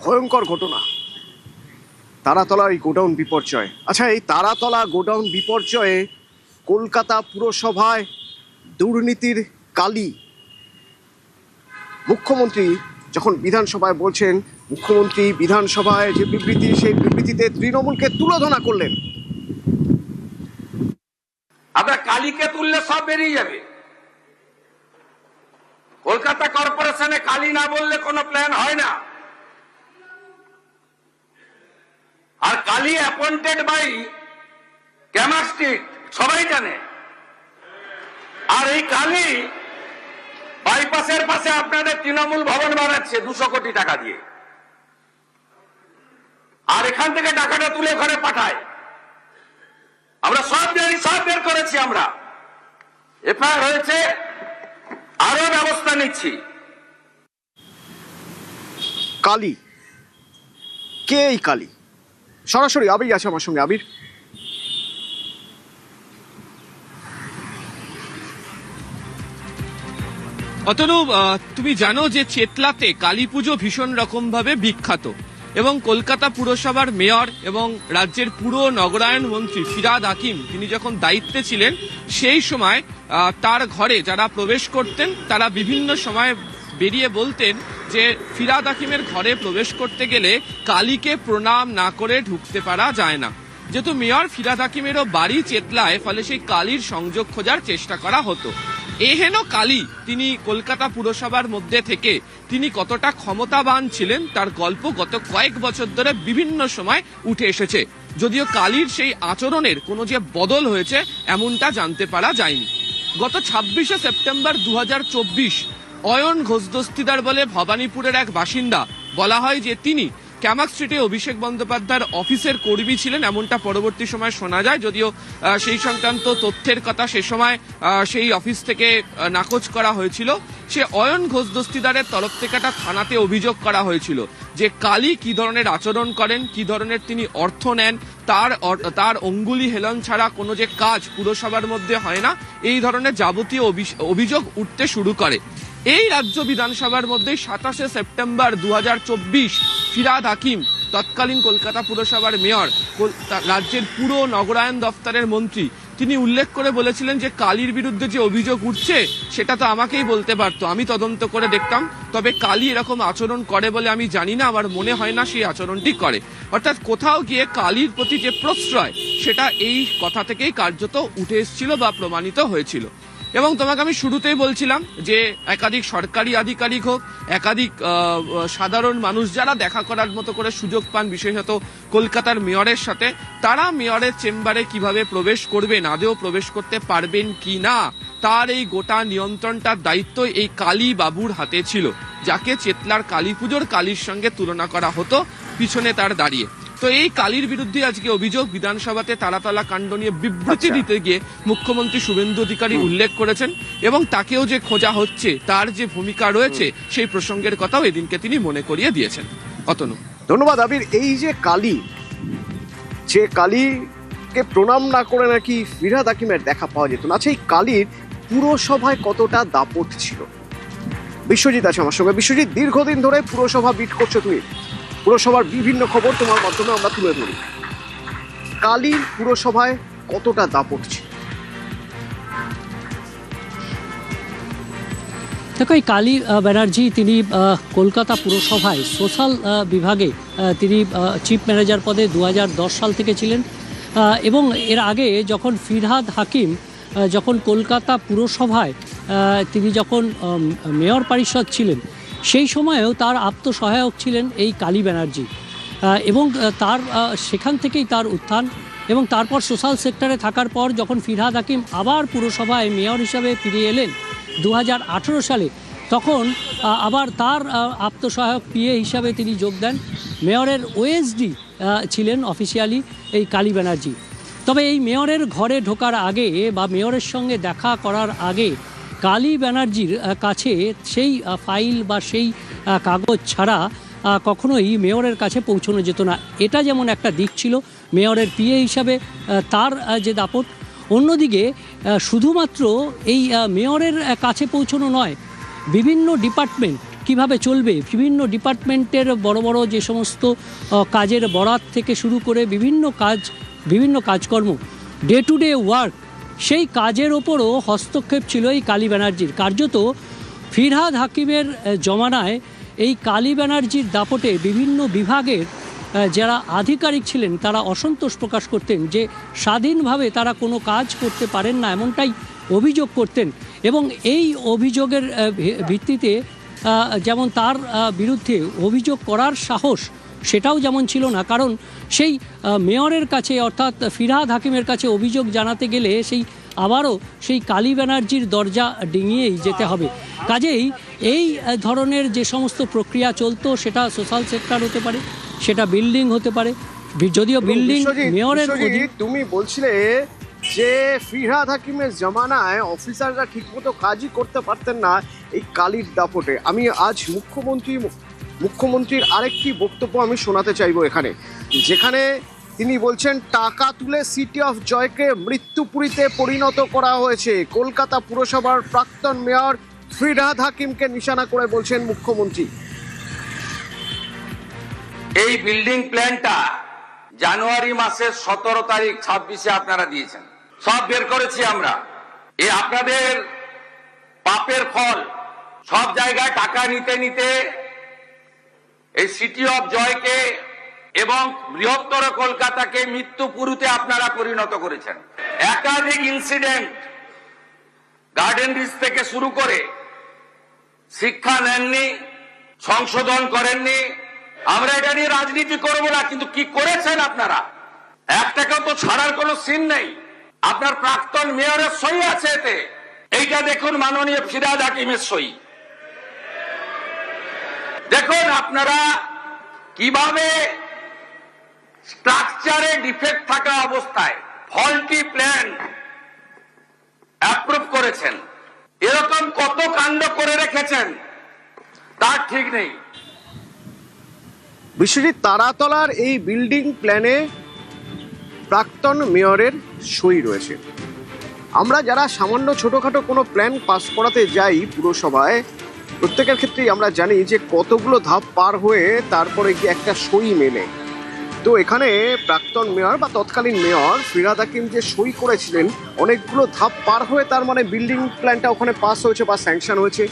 ভয়ঙ্কর ঘটনা, তারাতলা এই গোডাউন বিপর্যয়। আচ্ছা, এই তারাতলা গোডাউন বিপর্যয়ে কলকাতা পুরসভায় দুর্নীতির কালি। মুখ্যমন্ত্রী যখন বিধানসভায় বলছেন, মুখ্যমন্ত্রী বিধানসভায় যে বিবৃতি, সেই বিবৃতিতে তৃণমূলকে তুলোধনা করলেন। আমরা কালীকে তুললে সব বেরিয়ে যাবে। কলকাতা কর্পোরেশনে কালী না বললে কোনো প্ল্যান হয় না। আর কালী অ্যাপয়েন্টেড বাই ক্যামার স্ট্রিট, সবাই জানে। আর এই কালী বাইপাসের পাশে আপনাদের তৃণমূল ভবন বানাচ্ছে 200 কোটি টাকা দিয়ে, আর এখান থেকে টাকাটা তুলে ওখানে পাঠায়। আমরা সব জানি, সব বের করেছি, আমরা এফআইআর হয়েছে, আরো ব্যবস্থা নিচ্ছি। কালী কে? এই কালী সরাসরি আবির আছে আমার সঙ্গে। আবির, অতনু, তুমি জানো যে চেতলাতে কালী পুজো ভীষণ রকম ভাবে বিখ্যাত, এবং কলকাতা পুরসভার মেয়র এবং রাজ্যের পুর নগরায়ণ মন্ত্রী ফিরহাদ হাকিম তিনি যখন দায়িত্বে ছিলেন, সেই সময় তার ঘরে যারা প্রবেশ করতেন তারা বিভিন্ন সময় বেরিয়ে বলতেন যে ফিরহাদ হাকিমের ঘরে প্রবেশ করতে গেলে কালীকে প্রণাম না করে ঢুকতে পারা যায় না। যেহেতু মেয়র ফিরহাদ হাকিমেরও বাড়ি চেতলায়, ফলে সেই কালীর সংযোগ খোঁজার চেষ্টা করা হতো। এহেন কালী তিনি কলকাতা পুরসভার মধ্যে থেকে তিনি কতটা ক্ষমতাবান ছিলেন তার গল্প গত কয়েক বছর ধরে বিভিন্ন সময় উঠে এসেছে, যদিও কালীর সেই আচরণের কোনো যে বদল হয়েছে এমনটা জানতে পারা যায়নি। গত 26শে সেপ্টেম্বর 2024 অয়ন ঘোষ দস্তিদার বলে ভবানীপুরের এক বাসিন্দা, বলা হয় যে তিনি ক্যামাক স্ট্রিটে অভিষেক বন্দ্যোপাধ্যায়ের অফিসের কর্মী ছিলেন, এমনটা পরবর্তী সময় শোনা যায়, যদিও সেই সংক্রান্ত তথ্যের কথা সে সময় সেই অফিস থেকে নাকচ করা হয়েছিল। সে অয়ন ঘোষ দস্তিদারের তরফ থেকে একটা থানাতে অভিযোগ করা হয়েছিল যে কালী কি ধরনের আচরণ করেন, কি ধরনের তিনি অর্থ নেন, তার অঙ্গুলি হেলন ছাড়া কোনো যে কাজ পুরসভার মধ্যে হয় না, এই ধরনের যাবতীয় অভিযোগ উঠতে শুরু করে। এই রাজ্য বিধানসভার মধ্যে 27শে সেপ্টেম্বর 2024 ফিরহাদ হাকিম, তৎকালীন কলকাতা পুরসভার মেয়র, রাজ্যের পুর নগরায়ণ দফতরের মন্ত্রী, তিনি উল্লেখ করে বলেছিলেন যে কালীর বিরুদ্ধে যে অভিযোগ উঠছে সেটা তো আমাকেই বলতে পারতো, আমি তদন্ত করে দেখতাম, তবে কালী এরকম আচরণ করে বলে আমি জানি না, আমার মনে হয় না সেই আচরণটি করে। অর্থাৎ কোথাও গিয়ে কালীর প্রতি যে প্রশ্রয় সেটা এই কথা থেকেই কার্যত উঠে এসেছিল বা প্রমাণিত হয়েছিল। এবং তোমাকে আমি শুরুতেই বলছিলাম যে একাধিক সরকারি আধিকারিক হোক, একাধিক সাধারণ মানুষ যারা দেখা করার মতো করে সুযোগ পান, বিশেষত কলকাতার মেয়রের সাথে, তারা মেয়রের চেম্বারে কিভাবে প্রবেশ করবেন, আদেও প্রবেশ করতে পারবেন কি না, তার এই গোটা নিয়ন্ত্রণটার দায়িত্ব এই কালী বাবুর হাতে ছিল, যাকে চেতলার কালী পুজোর কালীর সঙ্গে তুলনা করা হতো পিছনে তার দাঁড়িয়ে। তো এই কালীর বিরুদ্ধে আজকে অভিযোগ, বিধানসভাতে তারাতলা কাণ্ড নিয়ে বিবৃতি দিতে গিয়ে মুখ্যমন্ত্রী শুভেন্দু অধিকারী উল্লেখ করেছেন, এবং তাকেও যে খোঁজা হচ্ছে, তার যে ভূমিকা রয়েছে সেই প্রসঙ্গের কথাও এদিনকে তিনি মনে করিয়ে দিয়েছেন। অতনু, ধন্যবাদ আবির। এই যে কালী, যে কালীকে প্রণাম না করে নাকি ফিরহাদ হাকিমের দেখা পাওয়া যেত না, আচ্ছা এই কালীর পুরসভায় কতটা দাপট ছিল? বিশ্বজিৎ আছে আমার সঙ্গে। বিশ্বজিৎ, দীর্ঘদিন ধরে পুরসভা বিট করছো তুমি, পুরসভার বিভিন্ন খবর তোমার মাধ্যমে আমরা তুলে ধরি। কালীর পুরসভায় কতটা দাপট ছিল? দেখো, এই কালী ব্যানার্জি তিনি কলকাতা পুরসভায় সোশ্যাল বিভাগে তিনি চিফ ম্যানেজার পদে 2010 সাল থেকে ছিলেন, এবং এর আগে যখন ফিরহাদ হাকিম যখন কলকাতা পুরসভায় তিনি যখন মেয়র পরিষদ ছিলেন, সেই সময়েও তার আত্মসহায়ক ছিলেন এই কালী ব্যানার্জি, এবং তার সেখান থেকেই তার উত্থান। এবং তারপর সোশ্যাল সেক্টরে থাকার পর যখন ফিরহাদ হাকিম আবার পুরসভায় মেয়র হিসাবে ফিরে এলেন 2018 সালে, তখন আবার তার আত্মসহায়ক পিএ হিসাবে তিনি যোগ দেন। মেয়রের ওএসডি ছিলেন অফিসিয়ালি এই কালী ব্যানার্জি। তবে এই মেয়রের ঘরে ঢোকার আগে বা মেয়রের সঙ্গে দেখা করার আগে কালী ব্যানার্জির কাছে সেই ফাইল বা সেই কাগজ ছাড়া কখনোই মেয়রের কাছে পৌঁছানো যেত না। এটা যেমন একটা দিক ছিল মেয়রের পিএ হিসাবে তার যে দাপট। অন্যদিকে শুধুমাত্র এই মেয়রের কাছে পৌঁছানো নয়, বিভিন্ন ডিপার্টমেন্ট কিভাবে চলবে, বিভিন্ন ডিপার্টমেন্টের বড় বড় যে সমস্ত কাজের বরাত থেকে শুরু করে বিভিন্ন কাজকর্ম, ডে টু ডে ওয়ার্ক, সেই কাজের ওপরও হস্তক্ষেপ ছিল এই কালী ব্যানার্জির। কার্যত ফিরহাদ হাকিমের জমানায় এই কালী ব্যানার্জির দাপটে বিভিন্ন বিভাগের যারা আধিকারিক ছিলেন তারা অসন্তোষ প্রকাশ করতেন যে স্বাধীনভাবে তারা কোনো কাজ করতে পারেন না, এমনটাই অভিযোগ করতেন। এবং এই অভিযোগের ভিত্তিতে যেমন তার বিরুদ্ধে অভিযোগ করার সাহস সেটাও যেমন ছিল না, কারণ সেই মেয়রের কাছে অর্থাৎ ফিরহাদ হাকিমের কাছে অভিযোগ জানাতে গেলে আবারও সেই কালী ব্যানার্জির দরজা ডিঙিয়েই যেতে হবে। কাজেই এই ধরনের যে সমস্ত প্রক্রিয়া চলতো সেটা সোশ্যাল সেক্টর হতে পারে, সেটা বিল্ডিং হতে পারে, যদিও বিল্ডিং মেয়রের তুমি বলছিলে যে ফিরহাদ হাকিমের জামানায় অফিসাররা ঠিকমতো কাজই করতে পারতেন না এই কালির দাপটে। আমি আজ মুখ্যমন্ত্রীর আরেকটি বক্তব্য আমি শোনাতে চাইবো এখানে, যেখানে তিনি বলছেন টাকা তুলে সিটি অফ জয়কে মৃত্যুপুরীতে পরিণত করা হয়েছে। কলকাতা পুরসভার প্রাক্তন মেয়র ফিরহাদ হাকিমকে নিশানা করে বলছেন মুখ্যমন্ত্রী। এই বিল্ডিং প্ল্যানটা জানুয়ারি মাসের 17 তারিখ 26-এ আপনারা দিয়েছেন, সব বের করেছি আমরা। আপনাদের পাপের ফল, সব জায়গায় টাকা নিতে নিতে এই সিটি অফ জয়কে এবং বৃহত্তর কলকাতাকে মৃত্যুপুরীতে আপনারা পরিণত করেছেন। একাধিক ইনসিডেন্ট, গার্ডেন রিচ থেকে শুরু করে শিক্ষা নেননি, সংশোধন করেননি। আমরা এটা নিয়ে রাজনীতি করব না, কিন্তু কি করেছেন আপনারা? একটাকেও তো ছাড়ার কোনো সিন নেই। আপনার প্রাক্তন মেয়রের সই আছে এতে। এইটা দেখুন, মাননীয় ফিরহাদ হাকিমের সই। দেখুন আপনারা কিভাবে স্ট্রাকচারে ডিফেক্ট থাকা অবস্থায় ফল্টি প্ল্যান অ্যাপ্রুভ করেছেন। এরকম কত কাণ্ড করে রেখেছেন তার ঠিক নেই। বিশ্বজিৎ, তারাতলার এই বিল্ডিং প্ল্যানে প্রাক্তন মেয়রের সই রয়েছে। আমরা যারা সামান্য ছোটখাটো কোনো প্ল্যান পাস করাতে যাই পুরসভায়, প্রত্যেকের ক্ষেত্রেই আমরা জানি যে কতগুলো ধাপ পার হয়ে তারপরে গিয়ে একটা সই মেলে। তো এখানে প্রাক্তন মেয়র বা তৎকালীন মেয়র ফিরহাদ হাকিম যে সই করেছিলেন, অনেকগুলো ধাপ পার হয়ে তার মানে বিল্ডিং প্ল্যানটা ওখানে পাস হয়েছে বা স্যাংশন হয়েছে।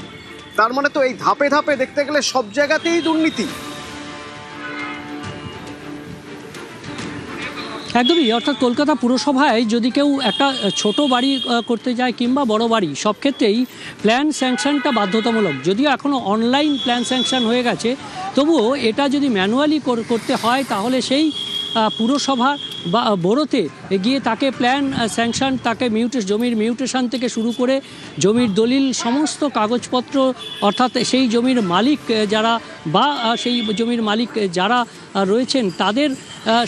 তার মানে তো এই ধাপে ধাপে দেখতে গেলে সব জায়গাতেই দুর্নীতি। একদমই, অর্থাৎ কলকাতা পুরসভায় যদি কেউ একটা ছোট বাড়ি করতে যায় কিংবা বড় বাড়ি, সব ক্ষেত্রেই প্ল্যান স্যাংশনটা বাধ্যতামূলক। যদিও এখনও অনলাইন প্ল্যান স্যাংশন হয়ে গেছে, তবুও এটা যদি ম্যানুয়ালি করতে হয় তাহলে সেই পুরসভা বা বড়োতে গিয়ে তাকে প্ল্যান স্যাংশন, তাকে জমির মিউটেশন থেকে শুরু করে জমির দলিল, সমস্ত কাগজপত্র, অর্থাৎ সেই জমির মালিক যারা বা সেই জমির মালিক যারা রয়েছেন তাদের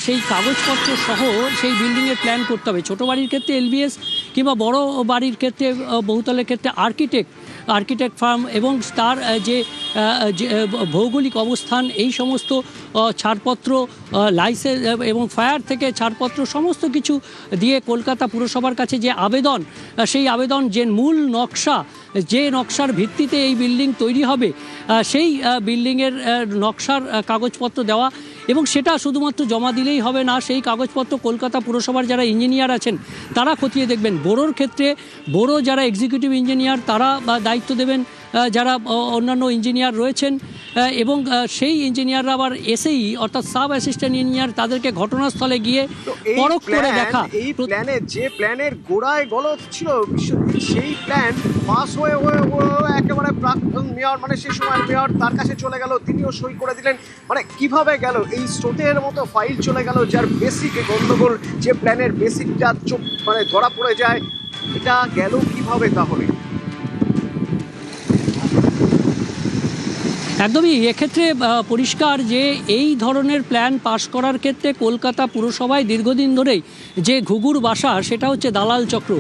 সেই কাগজপত্র সহ সেই বিল্ডিংয়ের প্ল্যান করতে হবে। ছোটো বাড়ির ক্ষেত্রে এলবিএস কিংবা বড় বাড়ির ক্ষেত্রে বহুতলের ক্ষেত্রে আর্কিটেক্ট ফার্ম এবং তার যে ভৌগোলিক অবস্থান, এই সমস্ত ছাড়পত্র, লাইসেন্স এবং ফায়ার থেকে ছাড়পত্র সমস্ত কিছু দিয়ে কলকাতা পুরসভার কাছে যে আবেদন, সেই আবেদন যে মূল নকশা, যে নকশার ভিত্তিতে এই বিল্ডিং তৈরি হবে, সেই বিল্ডিংয়ের নকশার কাগজপত্র দেওয়া। এবং সেটা শুধুমাত্র জমা দিলেই হবে না, সেই কাগজপত্র কলকাতা পুরসভার যারা ইঞ্জিনিয়ার আছেন তারা খতিয়ে দেখবেন। বোরোর ক্ষেত্রে বোরো যারা এক্সিকিউটিভ ইঞ্জিনিয়ার তারা দায়িত্ব দেবেন, যারা অন্যান্য ইঞ্জিনিয়ার রয়েছেন, এবং সেই ইঞ্জিনিয়াররা আবার এসেই অর্থাৎ সাব অ্যাসিস্ট্যান্ট ইঞ্জিনিয়ার তাদেরকে ঘটনাস্থলে গিয়ে পরখ করে দেখা। এই প্ল্যানে যে প্ল্যানের গোড়ায় গলদ ছিল, সেই প্ল্যান পাস হয়ে একেবারে প্রাক্তন মেয়র মানে সেই সময় মেয়র তার কাছে চলে গেল, তিনিও সই করে দিলেন। মানে কিভাবে গেল? এই স্রোতের মতো ফাইল চলে গেল, যার বেসিক গন্ডগোল, যে প্ল্যানের বেসিকটা মানে ধরা পড়ে যায়, এটা গেল কিভাবে তাহলে? একদমই এক্ষেত্রে পরিষ্কার যে এই ধরনের প্ল্যান পাশ করার ক্ষেত্রে কলকাতা পুরসভায় দীর্ঘদিন ধরেই যে ঘুঘুর বাসা সেটা হচ্ছে দালাল চক্র।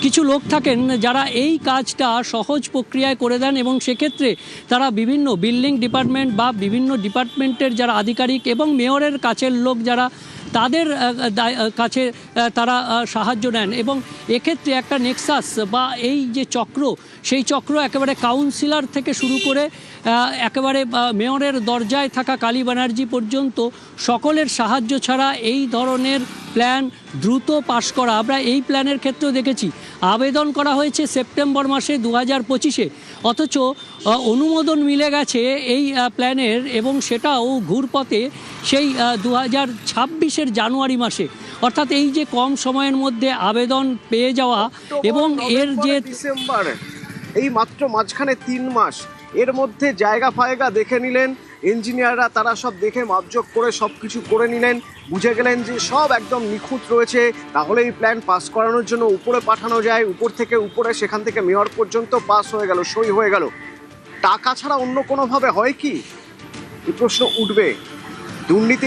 কিছু লোক থাকেন যারা এই কাজটা সহজ প্রক্রিয়ায় করে দেন এবং সেক্ষেত্রে তারা বিভিন্ন বিল্ডিং ডিপার্টমেন্ট বা বিভিন্ন ডিপার্টমেন্টের যারা আধিকারিক এবং মেয়রের কাছের লোক যারা তাদের কাছে তারা সাহায্য নেন এবং এক্ষেত্রে একটা নেক্সাস বা এই যে চক্র সেই চক্র একেবারে কাউন্সিলর থেকে শুরু করে একেবারে মেয়রের দরজায় থাকা কালী ব্যানার্জি পর্যন্ত সকলের সাহায্য ছাড়া এই ধরনের প্ল্যান দ্রুত পাশ করা। আমরা এই প্ল্যানের ক্ষেত্রেও দেখেছি আবেদন করা হয়েছে সেপ্টেম্বর মাসে 2025-এ, অথচ অনুমোদন মিলে গেছে এই প্ল্যানের এবং সেটাও ঘুরপথে সেই 2026-এর জানুয়ারি মাসে। অর্থাৎ এই যে কম সময়ের মধ্যে আবেদন পেয়ে যাওয়া এবং এর যে ডিসেম্বর, এই মাত্র মাঝখানে 3 মাস, এর মধ্যে জায়গা ফায়গা দেখে নিলেন ইঞ্জিনিয়াররা, তারা সব দেখে মাপজোক করে সব কিছু করে নিলেন, বুঝে গেলেন যে সব একদম নিখুঁত রয়েছে, তাহলে এই প্ল্যান পাস করানোর জন্য উপরে পাঠানো যায়, উপর থেকে উপরে, সেখান থেকে মেয়র পর্যন্ত পাস হয়ে গেল, সই হয়ে গেল। টাকা ছাড়া অন্য কোনোভাবে হয় কি? এই প্রশ্ন উঠবে। দুর্নীতি